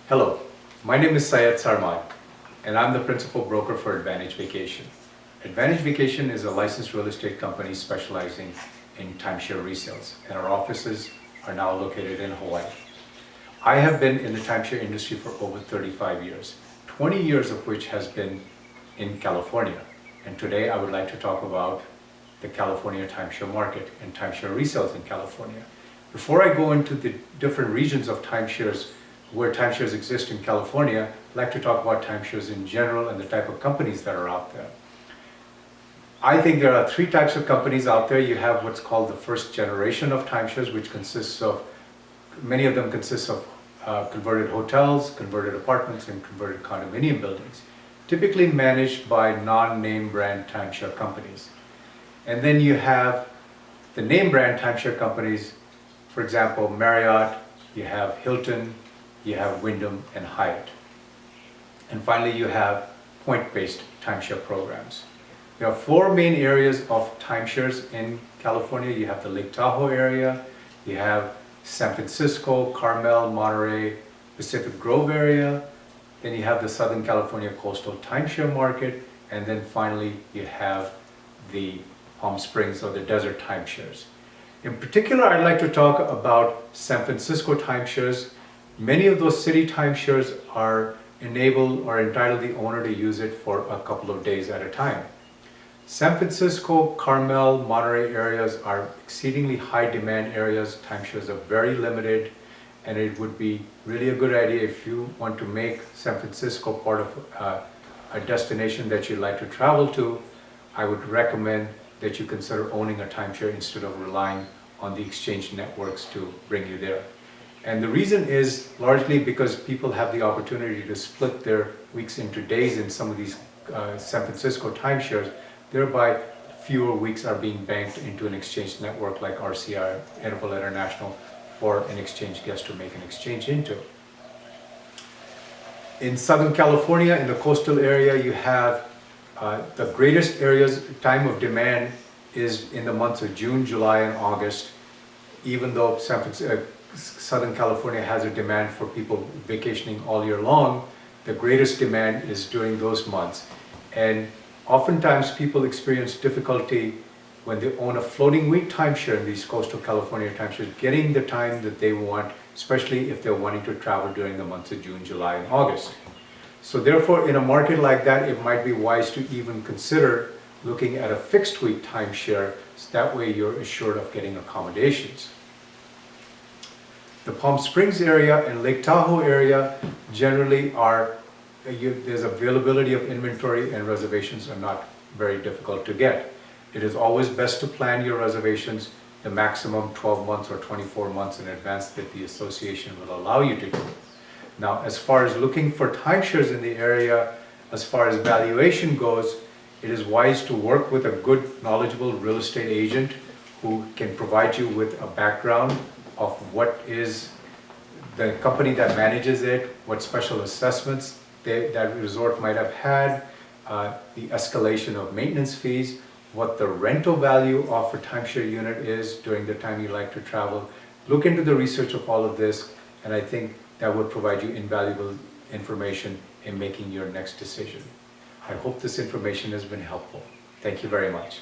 Hello, my name is Syed Sarmad, and I'm the principal broker for Advantage Vacation. Advantage Vacation is a licensed real estate company specializing in timeshare resales, and our offices are now located in Hawaii. I have been in the timeshare industry for over 35 years, 20 years of which has been in California. And today I would like to talk about the California timeshare market and timeshare resales in California. Before I go into the different regions of timeshares, where timeshares exist in California, I'd like to talk about timeshares in general and the type of companies that are out there. I think there are three types of companies out there. You have what's called the first generation of timeshares, which consists of, many of them consist of converted hotels, converted apartments, and converted condominium buildings, typically managed by non-name brand timeshare companies. And then you have the name brand timeshare companies, for example, Marriott, you have Hilton, you have Wyndham and Hyatt. And finally, you have point-based timeshare programs. There are four main areas of timeshares in California. You have the Lake Tahoe area, you have San Francisco, Carmel, Monterey, Pacific Grove area, then you have the Southern California coastal timeshare market, and then finally you have the Palm Springs or the desert timeshares. In particular, I'd like to talk about San Francisco timeshares. Many of those city timeshares are enabled or entitled the owner to use it for a couple of days at a time. San Francisco, Carmel, Monterey areas are exceedingly high demand areas. Timeshares are very limited, and it would be really a good idea if you want to make San Francisco part of a destination that you'd like to travel to. I would recommend that you consider owning a timeshare instead of relying on the exchange networks to bring you there. And the reason is largely because people have the opportunity to split their weeks into days in some of these San Francisco timeshares, thereby fewer weeks are being banked into an exchange network like RCI, Interval International, for an exchange guest to make an exchange into. In Southern California, in the coastal area, you have the greatest areas, time of demand is in the months of June, July, and August, even though Southern California has a demand for people vacationing all year long. The greatest demand is during those months. And oftentimes people experience difficulty when they own a floating week timeshare in these coastal California timeshares, getting the time that they want, especially if they're wanting to travel during the months of June, July, and August. So therefore, in a market like that, it might be wise to even consider looking at a fixed week timeshare, so that way you're assured of getting accommodations. The Palm Springs area and Lake Tahoe area generally there's availability of inventory, and reservations are not very difficult to get. It is always best to plan your reservations the maximum 12 months or 24 months in advance that the association will allow you to do. Now, as far as looking for timeshares in the area, as far as valuation goes, it is wise to work with a good, knowledgeable real estate agent who can provide you with a background of what is the company that manages it, what special assessments that resort might have had, the escalation of maintenance fees, what the rental value of a timeshare unit is during the time you like to travel. Look into the research of all of this, and I think that would provide you invaluable information in making your next decision. I hope this information has been helpful. Thank you very much.